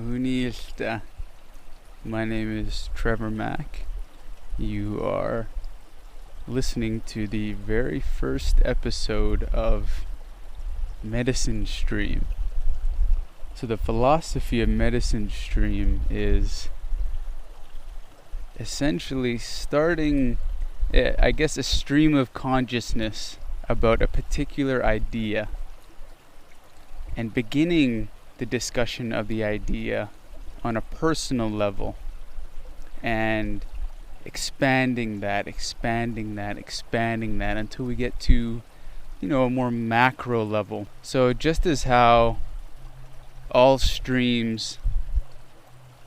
Unilta. My name is Trevor Mack. You are listening to the very first episode of Medicine Stream. So the philosophy of Medicine Stream is essentially starting, a stream of consciousness about a particular idea and beginning the discussion of the idea on a personal level and expanding that until we get to, a more macro level. So just as how all streams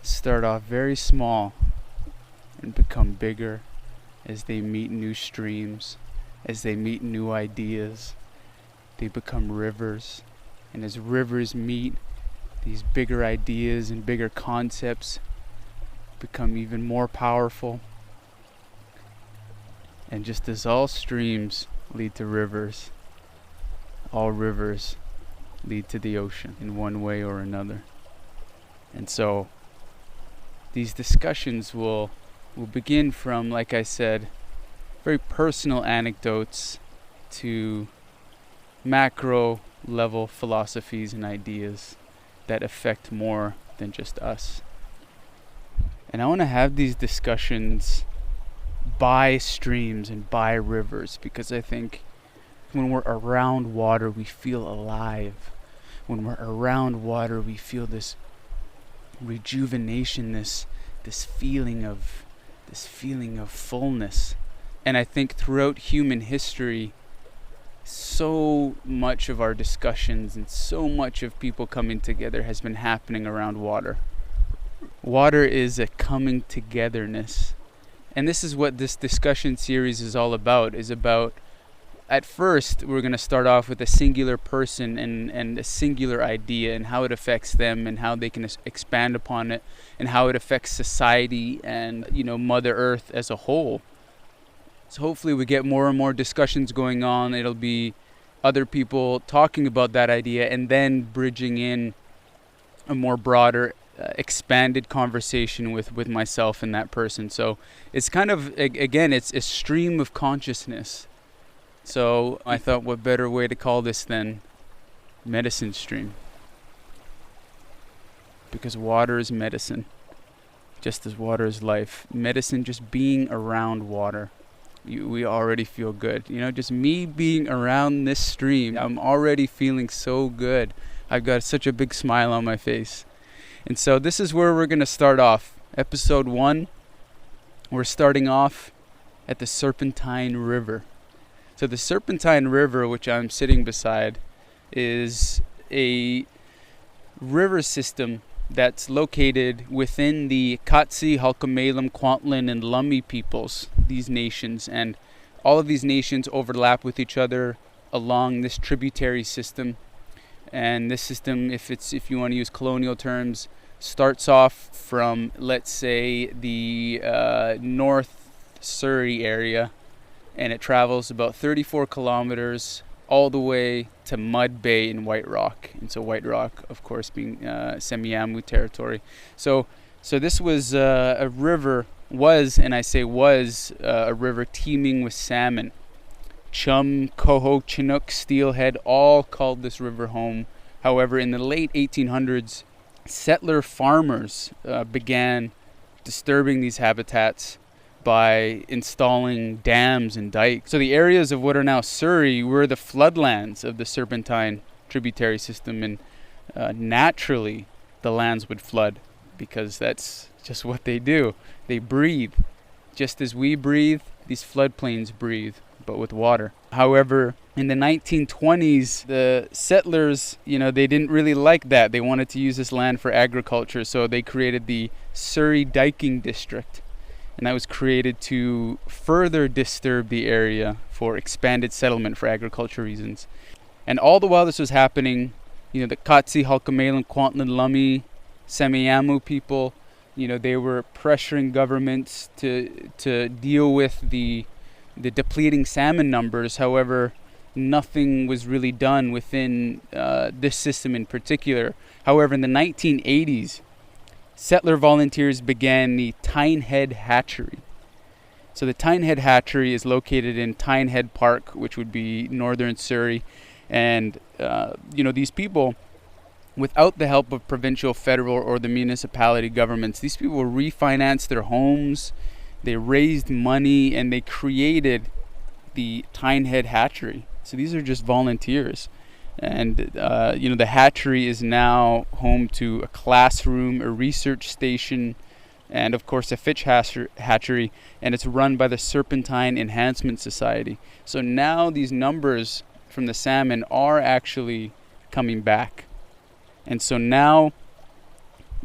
start off very small and become bigger as they meet new streams, as they meet new ideas, they become rivers. And as rivers meet, these bigger ideas and bigger concepts become even more powerful. And just as all streams lead to rivers, all rivers lead to the ocean in one way or another. And so these discussions will begin from, like I said, very personal anecdotes to macro level philosophies and ideas that affect more than just us. And I want to have these discussions by streams and by rivers, because I think when we're around water we feel alive. When we're around water we feel this rejuvenation, this feeling of fullness. And I think throughout human history, so much of our discussions and so much of people coming together has been happening around water. Water is a coming togetherness. And this is what this discussion series is all about. At first, we're going to start off with a singular person and a singular idea and how it affects them and how they can expand upon it and how it affects society and, Mother Earth as a whole. So hopefully we get more and more discussions going on. It'll be other people talking about that idea and then bridging in a more broader, expanded conversation with myself and that person. So it's kind of, again, it's a stream of consciousness. So I thought, what better way to call this than Medicine Stream? Because water is medicine, just as water is life. Medicine, just being around water. We already feel good. Just me being around this stream, I'm already feeling so good. I've got such a big smile on my face. And so this is where we're going to start off. Episode 1, we're starting off at the Serpentine River. So the Serpentine River, which I'm sitting beside, is a river system that's located within the Katsi, Halkomelem, Kwantlen, and Lummi peoples, these nations. And all of these nations overlap with each other along this tributary system. And this system, if you want to use colonial terms, starts off from, let's say, the North Surrey area, and it travels about 34 kilometers all the way to Mud Bay in White Rock. And so White Rock, of course, being Semiahmoo territory. So this was a river, a river teeming with salmon. Chum, Coho, Chinook, Steelhead all called this river home. However, in the late 1800s, settler farmers began disturbing these habitats by installing dams and dikes. So the areas of what are now Surrey were the floodlands of the Serpentine tributary system, and naturally the lands would flood because that's just what they do. They breathe. Just as we breathe, these floodplains breathe, but with water. However, in the 1920s, the settlers, they didn't really like that. They wanted to use this land for agriculture, so they created the Surrey Diking District. And that was created to further disturb the area for expanded settlement for agriculture reasons. And all the while this was happening, the Katsi, Halkomelem, Kwantlen, Lummi, Semiahmoo people, they were pressuring governments to deal with the depleting salmon numbers. However, nothing was really done within this system in particular. However, in the 1980s, settler volunteers began the Tynehead Hatchery. So the Tynehead Hatchery is located in Tynehead Park, which would be northern Surrey. And, these people, without the help of provincial, federal, or the municipality governments, these people refinanced their homes, they raised money, and they created the Tynehead Hatchery. So these are just volunteers. And, the hatchery is now home to a classroom, a research station, and of course a fish hatchery, and it's run by the Serpentine Enhancement Society. So now these numbers from the salmon are actually coming back. And so now,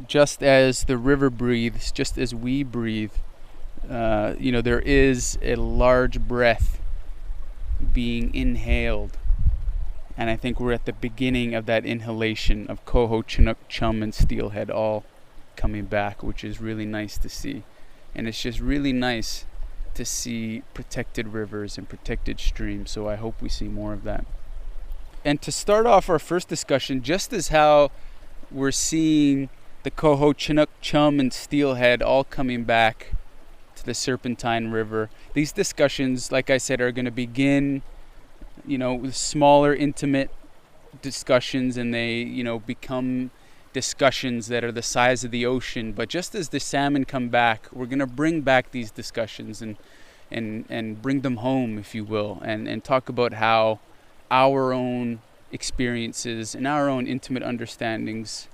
just as the river breathes, just as we breathe, there is a large breath being inhaled. And I think we're at the beginning of that inhalation of coho, chinook, chum, and steelhead all coming back, which is really nice to see. And it's just really nice to see protected rivers and protected streams. So I hope we see more of that. And to start off our first discussion, just as how we're seeing the coho, chinook, chum, and steelhead all coming back to the Serpentine River, these discussions, like I said, are going to begin with smaller, intimate discussions, and they, become discussions that are the size of the ocean. But just as the salmon come back, we're going to bring back these discussions and bring them home, if you will, and talk about how our own experiences and our own intimate understandings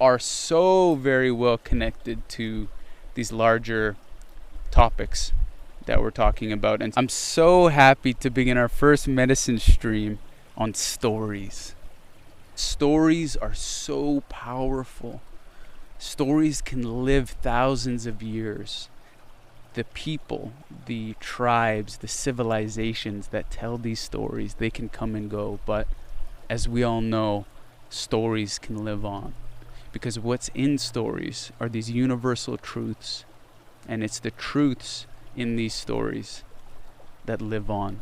are so very well connected to these larger topics that we're talking about. And I'm so happy to begin our first medicine stream on stories. Stories are so powerful. Stories can live thousands of years. The people, the tribes, the civilizations that tell these stories, they can come and go. But as we all know, stories can live on. Because what's in stories are these universal truths. And it's the truths in these stories that live on.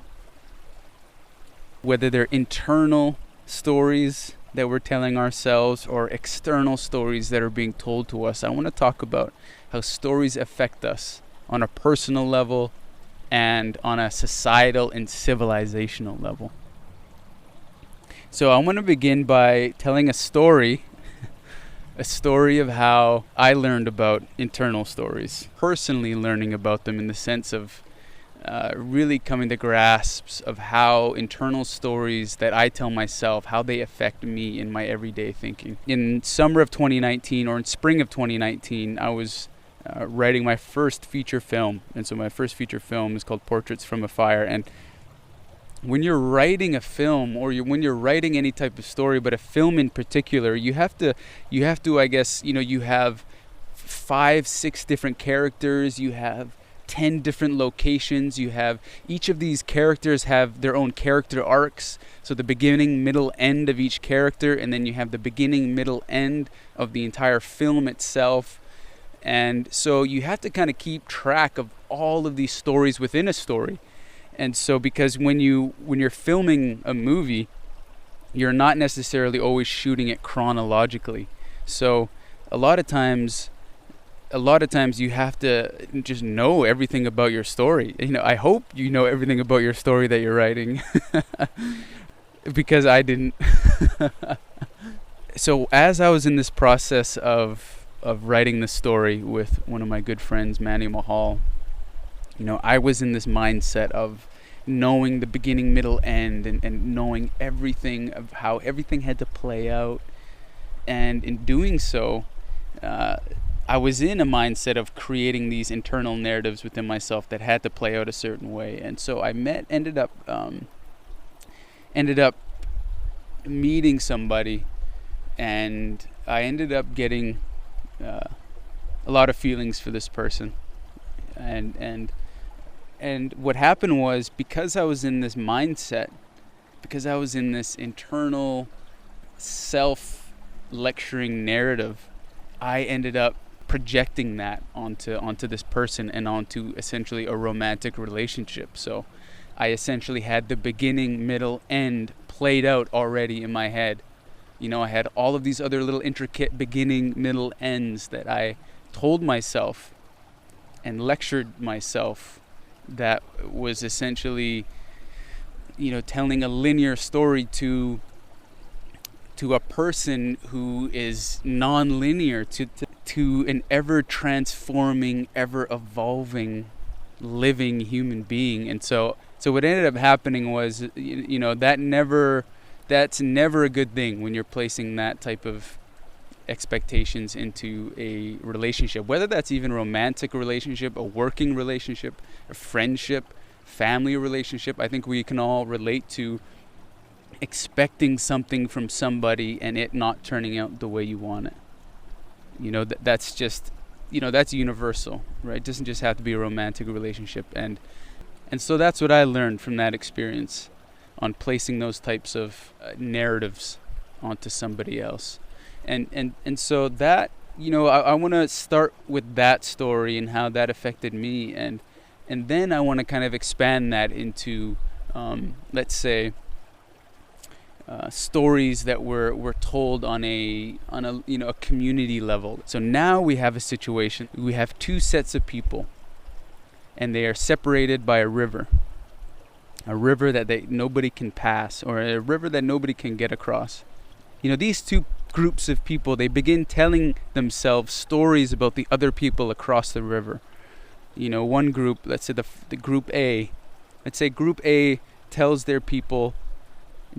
Whether they're internal stories that we're telling ourselves or external stories that are being told to us, I want to talk about how stories affect us on a personal level and on a societal and civilizational level. So I want to begin by telling a story of how I learned about internal stories, personally learning about them in the sense of really coming to grasps of how internal stories that I tell myself, how they affect me in my everyday thinking. In summer of 2019, or in spring of 2019, I was writing my first feature film. And so my first feature film is called Portraits from a Fire. And when you're writing a film, or when you're writing any type of story, but a film in particular, you have to, I guess, you have 5-6 different characters, you have 10 different locations, you have, each of these characters have their own character arcs. So the beginning, middle, end of each character, and then you have the beginning, middle, end of the entire film itself. And so you have to kind of keep track of all of these stories within a story. And so because when you're filming a movie, you're not necessarily always shooting it chronologically. So a lot of times you have to just know everything about your story. I hope you know everything about your story that you're writing because I didn't. So as I was in this process of writing the story with one of my good friends, Manny Mahal, I was in this mindset of knowing the beginning, middle, end, and knowing everything of how everything had to play out. And in doing so, I was in a mindset of creating these internal narratives within myself that had to play out a certain way. And so I ended up meeting somebody, and I ended up getting a lot of feelings for this person. And what happened was, because I was in this mindset, because I was in this internal self-lecturing narrative, I ended up projecting that onto this person and onto essentially a romantic relationship. So I essentially had the beginning, middle, end played out already in my head I had all of these other little intricate beginning, middle, ends that I told myself and lectured myself, that was essentially, telling a linear story to a person who is non-linear, to an ever transforming, ever evolving, living human being. And so what ended up happening was, that's never a good thing when you're placing that type of expectations into a relationship, whether that's even a romantic relationship, a working relationship, a friendship, family relationship. I think we can all relate to expecting something from somebody and it not turning out the way you want it. That's just, that's universal, right? It doesn't just have to be a romantic relationship. And so that's what I learned from that experience on placing those types of narratives onto somebody else. And so that, I want to start with that story and how that affected me, and then I want to kind of expand that into, let's say, stories that were told on a a community level. So now we have a situation. We have two sets of people, and they are separated by a river that nobody can pass, or a river that nobody can get across. These two groups of people, they begin telling themselves stories about the other people across the river. One group, let's say the group A, group A tells their people,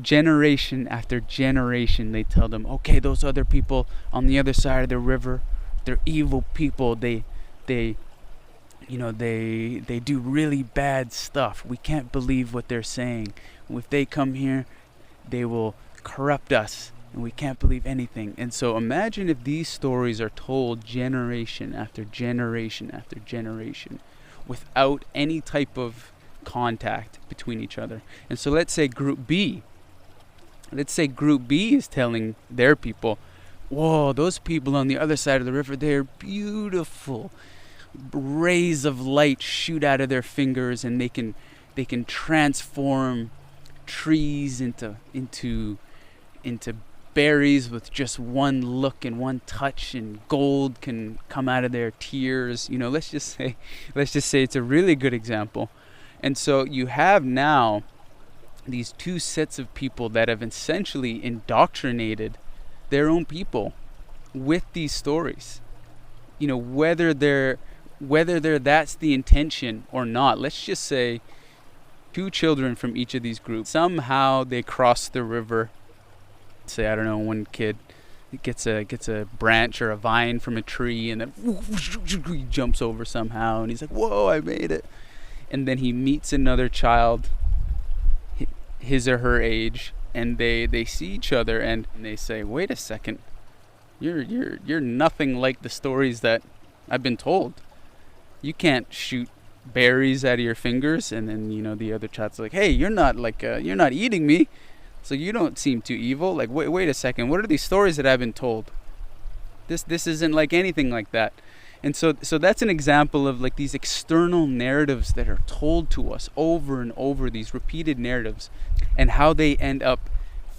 generation after generation, they tell them, okay, those other people on the other side of the river, they're evil people. They do really bad stuff. We can't believe what they're saying. If they come here, they will corrupt us, and we can't believe anything. And so imagine if these stories are told generation after generation after generation without any type of contact between each other. And so let's say group B is telling their people, whoa, those people on the other side of the river, they're beautiful. Rays of light shoot out of their fingers, and they can transform trees into berries with just one look and one touch, and gold can come out of their tears. Let's just say it's a really good example. And so you have now these two sets of people that have essentially indoctrinated their own people with these stories. Whether that's the intention or not. Let's just say two children from each of these groups, somehow they cross the river. Say, I don't know, one kid gets a branch or a vine from a tree, and then he jumps over somehow, and he's like, whoa, I made it. And then he meets another child his or her age, and they see each other, and they say, wait a second, you're nothing like the stories that I've been told. You can't shoot berries out of your fingers. And then the other child's like, hey, you're not eating me, so you don't seem too evil. Like, wait a second, what are these stories that I've been told? This isn't like anything like that. And so that's an example of like these external narratives that are told to us over and over, these repeated narratives, and how they end up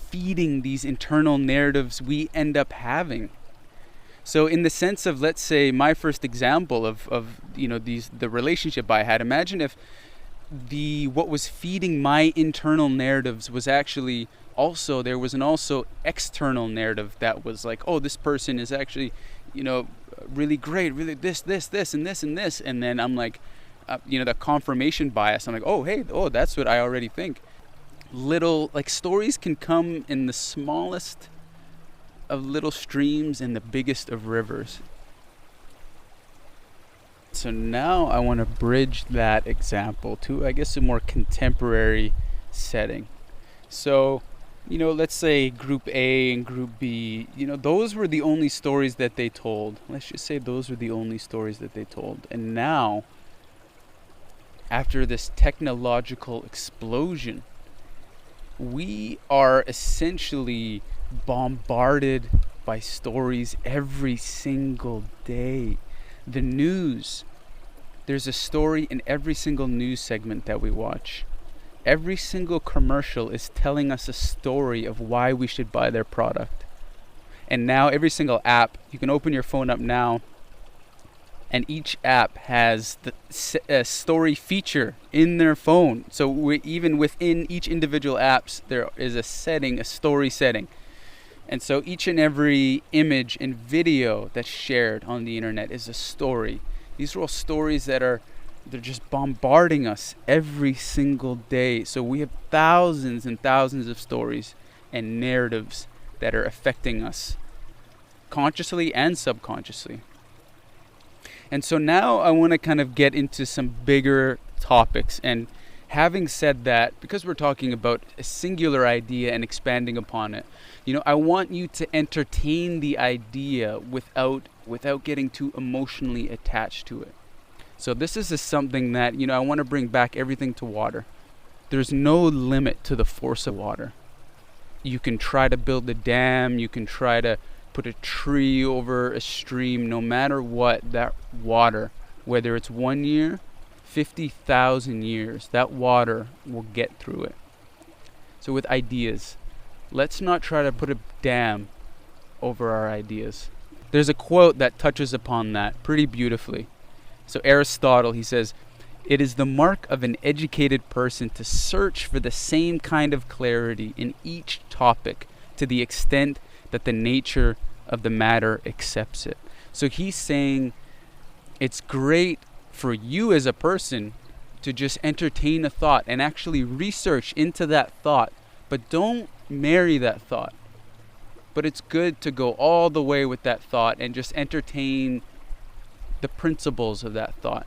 feeding these internal narratives we end up having. So in the sense of, let's say, my first example of the relationship I had, imagine if what was feeding my internal narratives was actually also, there was an also external narrative that was like, oh, this person is actually, really great, really this, and this, and this. And then I'm like, the confirmation bias. I'm like, oh, hey, that's what I already think. Little, like, stories can come in the smallest of little streams and the biggest of rivers. So now I want to bridge that example to, I guess, a more contemporary setting. So, let's say group A and group B, those were the only stories that they told. Let's just say those were the only stories that they told. And now, after this technological explosion, we are essentially bombarded by stories every single day. The news, there's a story in every single news segment that we watch. Every single commercial is telling us a story of why we should buy their product. And now every single app, you can open your phone up now, and each app has a story feature in their phone. So even within each individual apps, there is a setting, a story setting. And so each and every image and video that's shared on the internet is a story. These are all stories they're just bombarding us every single day. So we have thousands and thousands of stories and narratives that are affecting us consciously and subconsciously. And so now I want to kind of get into some bigger topics. And having said that, because we're talking about a singular idea and expanding upon it, I want you to entertain the idea without getting too emotionally attached to it. So this is something that, I want to bring back everything to water. There's no limit to the force of water. You can try to build a dam, you can try to put a tree over a stream, no matter what, that water, whether it's 1 year, 50,000 years, that water will get through it. So with ideas, let's not try to put a dam over our ideas. There's a quote that touches upon that pretty beautifully. So Aristotle, he says, "It is the mark of an educated person to search for the same kind of clarity in each topic to the extent that the nature of the matter accepts it." So he's saying it's great for you as a person to just entertain a thought and actually research into that thought, but don't marry that thought. But it's good to go all the way with that thought and just entertain the principles of that thought.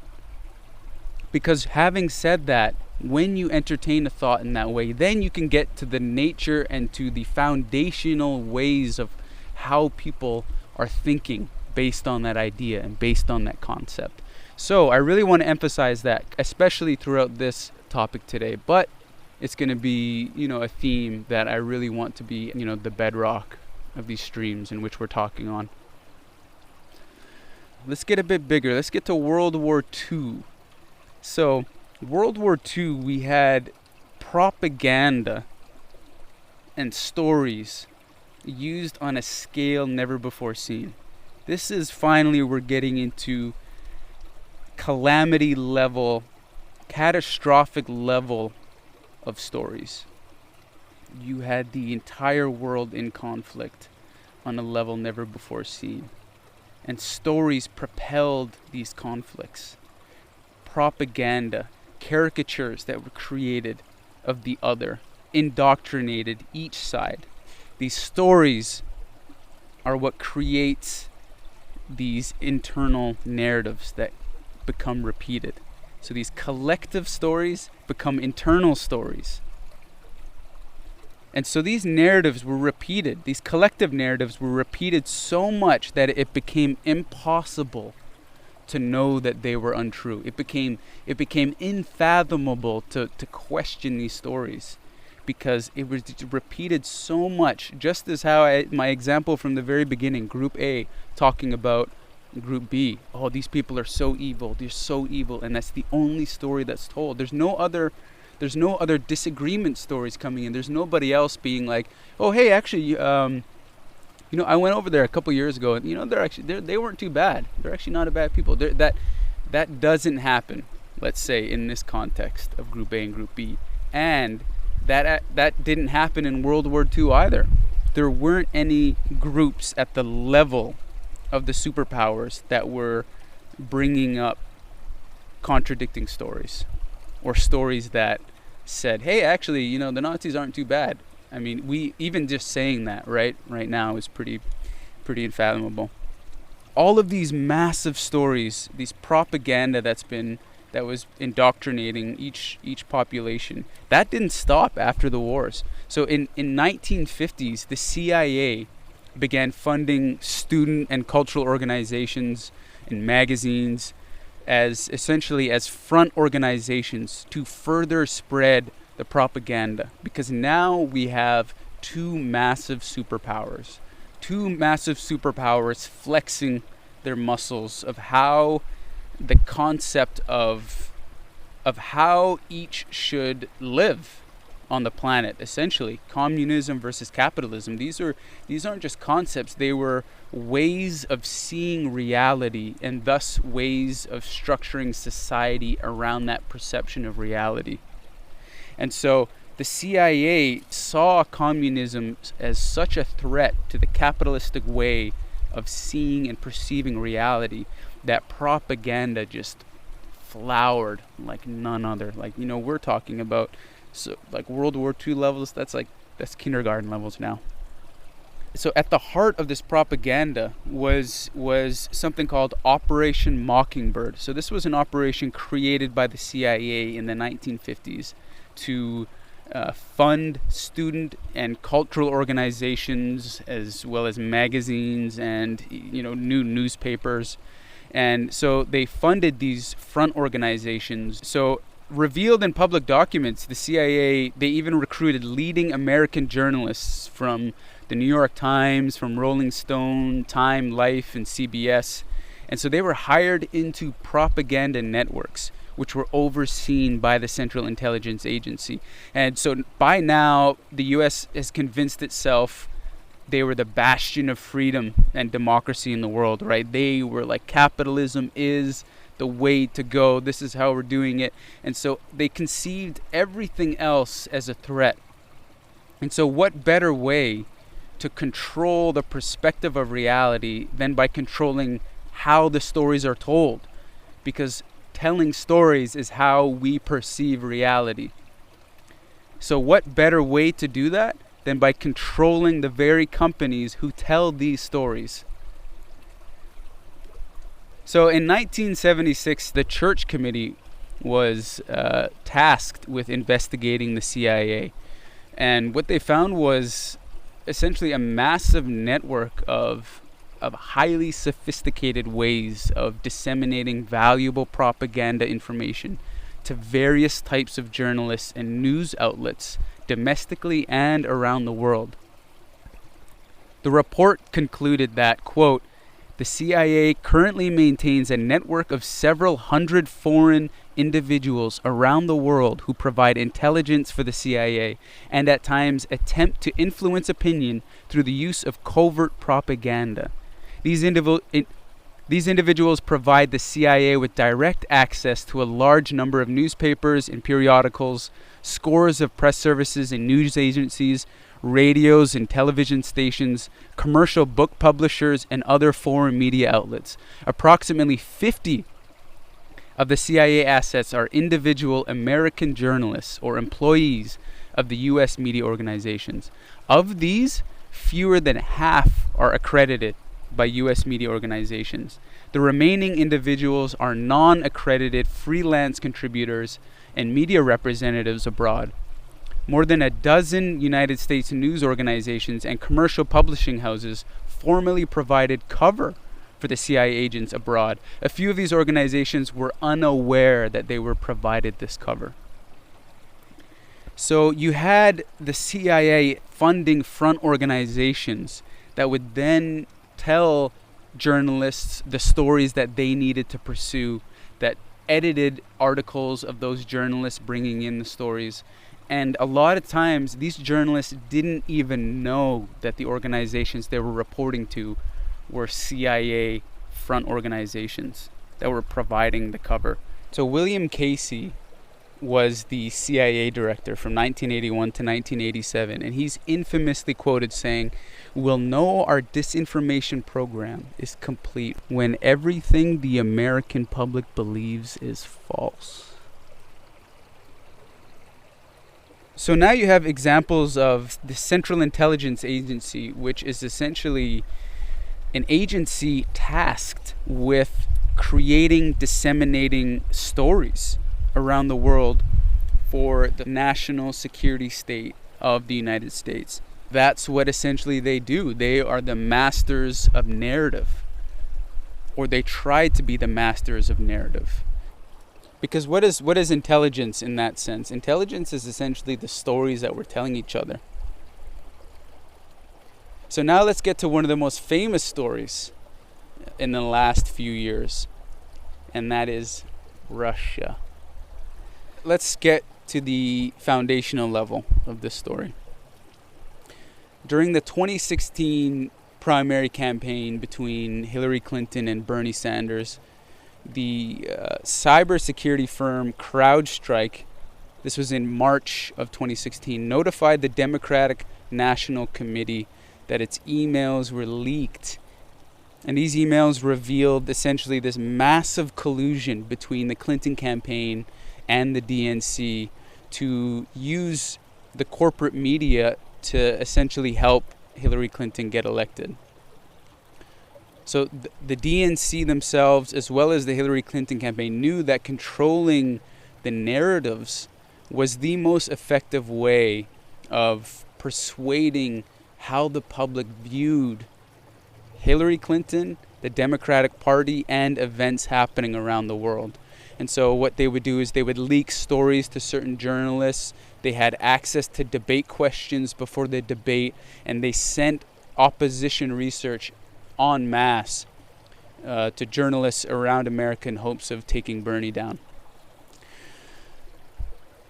Because having said that, when you entertain a thought in that way, then you can get to the nature and to the foundational ways of how people are thinking based on that idea and based on that concept. So I really want to emphasize that, especially throughout this topic today. But it's going to be, a theme that I really want to be, the bedrock of these streams in which we're talking on. Let's get a bit bigger. Let's get to World War II. So, World War II, we had propaganda and stories used on a scale never before seen. This is finally, we're getting into calamity level, catastrophic level of stories. You had the entire world in conflict on a level never before seen. And stories propelled these conflicts. Propaganda, caricatures that were created of the other, indoctrinated each side. These stories are what creates these internal narratives that become repeated. So these collective stories become internal stories. And so these narratives were repeated, these collective narratives were repeated so much that it became impossible to know that they were untrue. It became unfathomable to question these stories, because it was repeated so much, just as how my example from the very beginning, Group A talking about Group B. Oh, these people are so evil, they're so evil, and that's the only story that's told. There's no other disagreement stories coming in. There's nobody else being like, oh, hey, actually, I went over there a couple years ago, and they weren't too bad. They're actually not a bad people. That doesn't happen. Let's say in this context of Group A and Group B, and that didn't happen in World War II either. There weren't any groups at the level of the superpowers that were bringing up contradicting stories, or stories that said, hey, actually, the Nazis aren't too bad. I mean, we even just saying that right now is pretty unfathomable. All of these massive stories, these propaganda that was indoctrinating each population, that didn't stop after the wars. So in 1950s, the CIA began funding student and cultural organizations and magazines as essentially as front organizations to further spread the propaganda, because now we have two massive superpowers flexing their muscles of how the concept of how each should live on the planet, essentially. Communism versus capitalism. These aren't just concepts, they were ways of seeing reality, and thus ways of structuring society around that perception of reality. And so the CIA saw communism as such a threat to the capitalistic way of seeing and perceiving reality that propaganda just flowered like none other. Like, we're talking about like World War II levels. That's kindergarten levels now. So at the heart of this propaganda was something called Operation Mockingbird. So this was an operation created by the CIA in the 1950s to fund student and cultural organizations, as well as magazines and new newspapers. And so they funded these front organizations. So revealed in public documents, the CIA, they even recruited leading American journalists from the New York Times, from Rolling Stone, Time, Life, and CBS. And so they were hired into propaganda networks, which were overseen by the Central Intelligence Agency. And so by now, the U.S. has convinced itself they were the bastion of freedom and democracy in the world, right? They were like, capitalism is the way to go. This is how we're doing it. And so they conceived everything else as a threat. And so what better way to control the perspective of reality than by controlling how the stories are told? Because telling stories is how we perceive reality. So what better way to do that than by controlling the very companies who tell these stories? So in 1976, the Church Committee was tasked with investigating the CIA. And what they found was essentially a massive network of highly sophisticated ways of disseminating valuable propaganda information to various types of journalists and news outlets, domestically and around the world. The report concluded that, quote, the CIA currently maintains a network of several hundred foreign individuals around the world who provide intelligence for the CIA and at times attempt to influence opinion through the use of covert propaganda. These individuals provide the CIA with direct access to a large number of newspapers and periodicals, scores of press services and news agencies, radios and television stations, commercial book publishers, and other foreign media outlets. Approximately 50 of the CIA assets are individual American journalists or employees of the U.S. media organizations. Of these, fewer than half are accredited by U.S. media organizations. The remaining individuals are non-accredited freelance contributors and media representatives abroad. More than a dozen United States news organizations and commercial publishing houses formally provided cover for the CIA agents abroad. A few of these organizations were unaware that they were provided this cover. So you had the CIA funding front organizations that would then tell journalists the stories that they needed to pursue, that edited articles of those journalists bringing in the stories. And a lot of times these journalists didn't even know that the organizations they were reporting to were CIA front organizations that were providing the cover. So William Casey was the CIA director from 1981 to 1987, and he's infamously quoted saying, "We'll know our disinformation program is complete when everything the American public believes is false." So now you have examples of the Central Intelligence Agency, which is essentially an agency tasked with creating, disseminating stories around the world for the national security state of the United States. That's what essentially they do. They are the masters of narrative, or they try to be the masters of narrative. Because what is intelligence in that sense? Intelligence is essentially the stories that we're telling each other. So now let's get to one of the most famous stories in the last few years, and that is Russia. Let's get to the foundational level of this story. During the 2016 primary campaign between Hillary Clinton and Bernie Sanders, the cybersecurity firm CrowdStrike, this was in March of 2016, notified the Democratic National Committee that its emails were leaked. And these emails revealed essentially this massive collusion between the Clinton campaign and the DNC to use the corporate media to essentially help Hillary Clinton get elected. So the DNC themselves, as well as the Hillary Clinton campaign, knew that controlling the narratives was the most effective way of persuading how the public viewed Hillary Clinton, the Democratic Party, and events happening around the world. And so what they would do is they would leak stories to certain journalists. They had access to debate questions before the debate, and they sent opposition research en masse to journalists around America in hopes of taking Bernie down.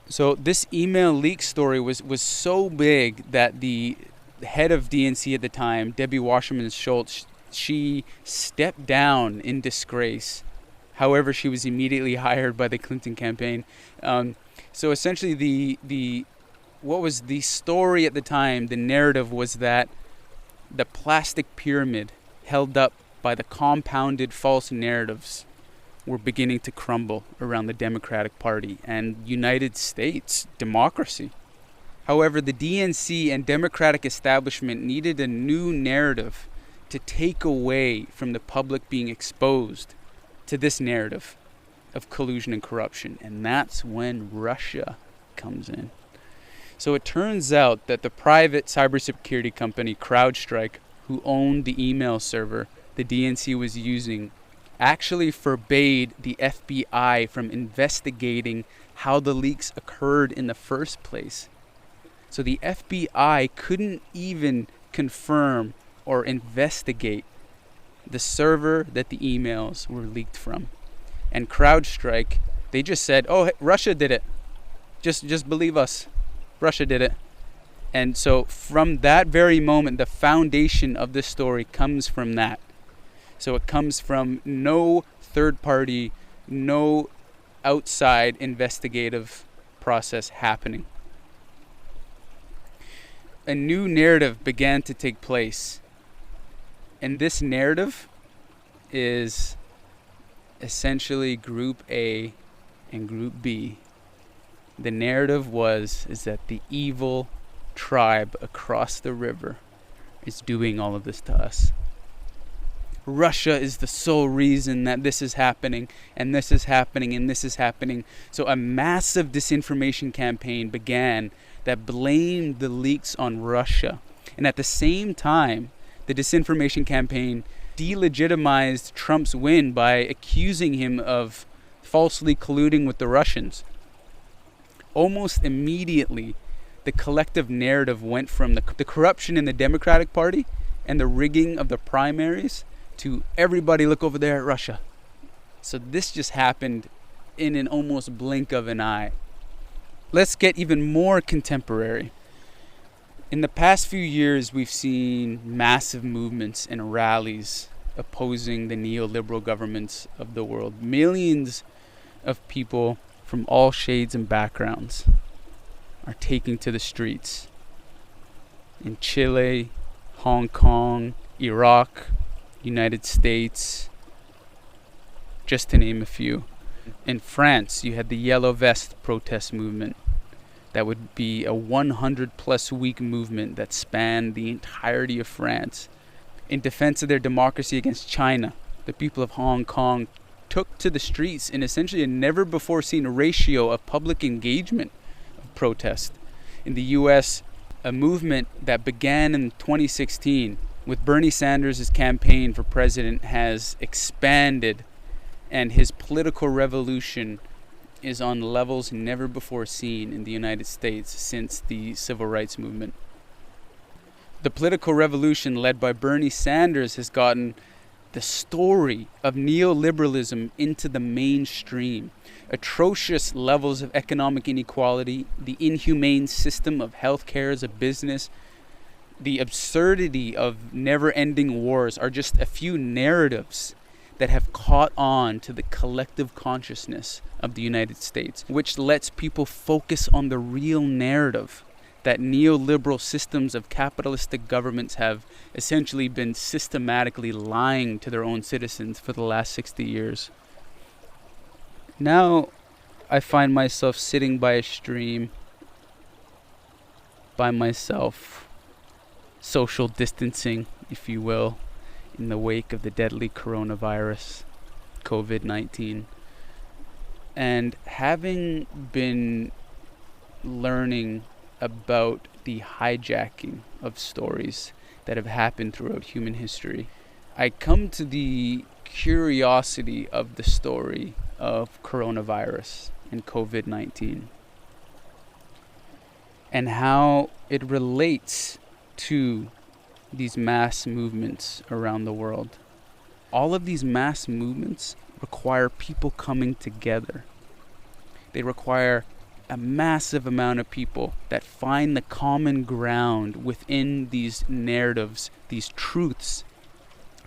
So this email leak story was so big that the head of DNC at the time, Debbie Wasserman Schultz, she stepped down in disgrace. However, she was immediately hired by the Clinton campaign. So essentially, what was the story at the time, the narrative was that the plastic pyramid held up by the compounded false narratives were beginning to crumble around the Democratic Party and United States democracy. However, the DNC and Democratic establishment needed a new narrative to take away from the public being exposed to this narrative of collusion and corruption. And that's when Russia comes in. So it turns out that the private cybersecurity company CrowdStrike, who owned the email server the DNC was using, actually forbade the FBI from investigating how the leaks occurred in the first place. So the FBI couldn't even confirm or investigate the server that the emails were leaked from. And CrowdStrike, they just said, oh, Russia did it. Just believe us. Russia did it. And so from that very moment, the foundation of this story comes from that. So it comes from no third party, no outside investigative process happening. A new narrative began to take place. And this narrative is essentially Group A and Group B. The narrative is that the evil tribe across the river is doing all of this to us. Russia is the sole reason that this is happening, and this is happening, and this is happening. So a massive disinformation campaign began that blamed the leaks on Russia. And at the same time, the disinformation campaign delegitimized Trump's win by accusing him of falsely colluding with the Russians. Almost immediately, the collective narrative went from the corruption in the Democratic Party and the rigging of the primaries to everybody look over there at Russia. So this just happened in an almost blink of an eye. Let's get even more contemporary. In the past few years, we've seen massive movements and rallies opposing the neoliberal governments of the world. Millions of people from all shades and backgrounds are taking to the streets. In Chile, Hong Kong, Iraq, United States, just to name a few. In France, you had the Yellow Vest protest movement. That would be a 100-plus week movement that spanned the entirety of France. In defense of their democracy against China, the people of Hong Kong took to the streets in essentially a never-before-seen ratio of public engagement of protest. In the U.S., a movement that began in 2016 with Bernie Sanders' campaign for president has expanded, and his political revolution is on levels never before seen in the United States since the Civil Rights Movement. The political revolution led by Bernie Sanders has gotten the story of neoliberalism into the mainstream. Atrocious levels of economic inequality, the inhumane system of healthcare as a business, the absurdity of never-ending wars are just a few narratives that have caught on to the collective consciousness of the United States, which lets people focus on the real narrative that neoliberal systems of capitalistic governments have essentially been systematically lying to their own citizens for the last 60 years. Now I find myself sitting by a stream by myself, social distancing, if you will, in the wake of the deadly coronavirus, COVID-19. And having been learning about the hijacking of stories that have happened throughout human history, I come to the curiosity of the story of coronavirus and COVID-19 and how it relates to these mass movements around the world. All of these mass movements require people coming together. They require a massive amount of people that find the common ground within these narratives, these truths.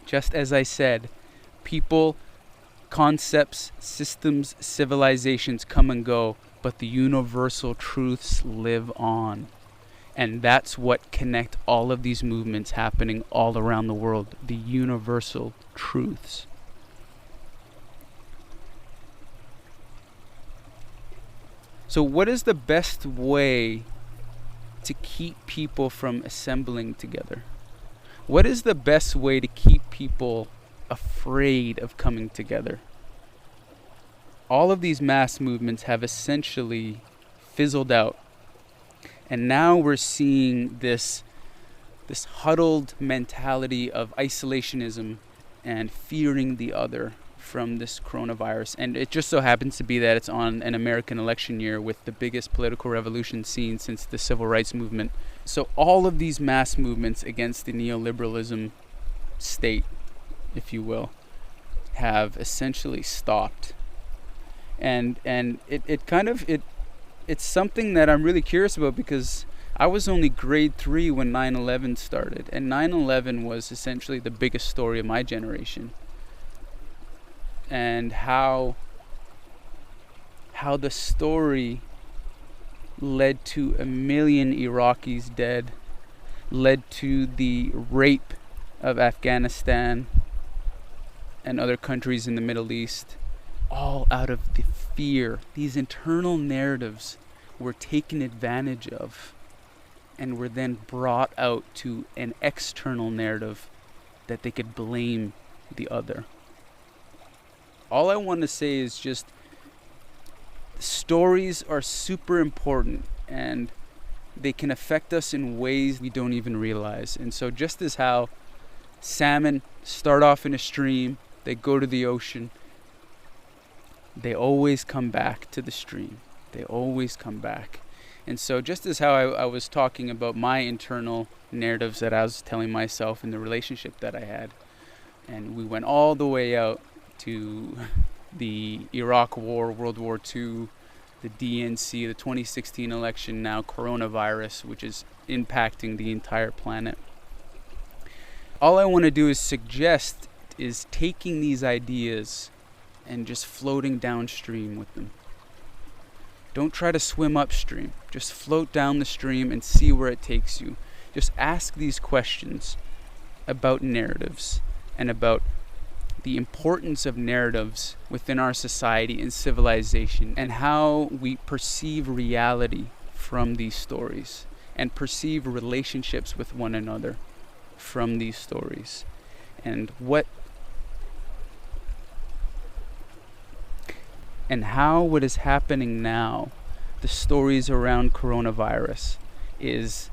Just as I said, people, concepts, systems, civilizations come and go, but the universal truths live on. And that's what connect all of these movements happening all around the world, the universal truths. So what is the best way to keep people from assembling together? What is the best way to keep people afraid of coming together? All of these mass movements have essentially fizzled out. And now we're seeing this huddled mentality of isolationism and fearing the other from this coronavirus. And it just so happens to be that it's on an American election year with the biggest political revolution seen since the civil rights movement. So all of these mass movements against the neoliberalism state, if you will, have essentially stopped. And it's something that I'm really curious about, because I was only grade 3 when 9/11 started, and 9/11 was essentially the biggest story of my generation. And how the story led to 1 million Iraqis dead, led to the rape of Afghanistan and other countries in the Middle East, all out of the fear. These internal narratives were taken advantage of and were then brought out to an external narrative that they could blame the other. All I want to say is just stories are super important, and they can affect us in ways we don't even realize. And so just as how salmon start off in a stream, they go to the ocean, they always come back to the stream. They always come back. And so just as how I was talking about my internal narratives that I was telling myself in the relationship that I had, and we went all the way out to the Iraq War, World War II, the DNC, the 2016 election, now coronavirus, which is impacting the entire planet. All I want to do is suggest is taking these ideas and just floating downstream with them. Don't try to swim upstream. Just float down the stream and see where it takes you. Just ask these questions about narratives and about the importance of narratives within our society and civilization, and how we perceive reality from these stories and perceive relationships with one another from these stories, and how what is happening now, the stories around coronavirus, is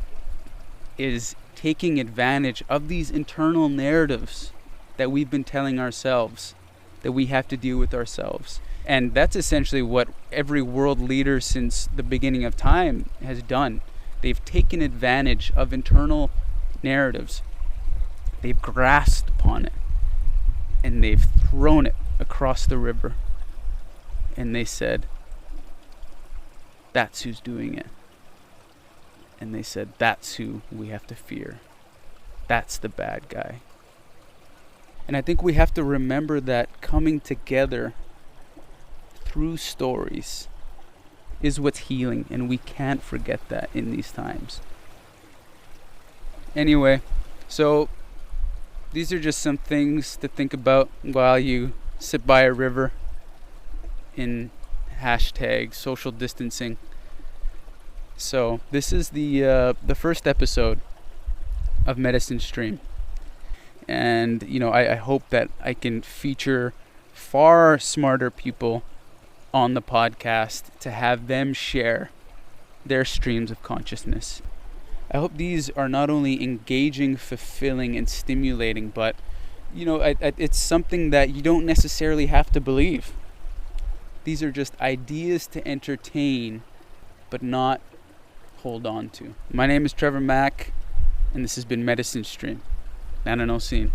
taking advantage of these internal narratives that we've been telling ourselves, that we have to deal with ourselves. And that's essentially what every world leader since the beginning of time has done. They've taken advantage of internal narratives. They've grasped upon it. and they've thrown it across the river. And they said, that's who's doing it. And they said, that's who we have to fear. That's the bad guy. And I think we have to remember that coming together through stories is what's healing, and we can't forget that in these times. Anyway, so these are just some things to think about while you sit by a river in hashtag social distancing. So this is the first episode of Medicine Stream, and I hope that I can feature far smarter people on the podcast to have them share their streams of consciousness. I hope these are not only engaging, fulfilling, and stimulating, but it's something that you don't necessarily have to believe. These are just ideas to entertain, but not hold on to. My name is Trevor Mack, and this has been Medicine Stream. Nananosine.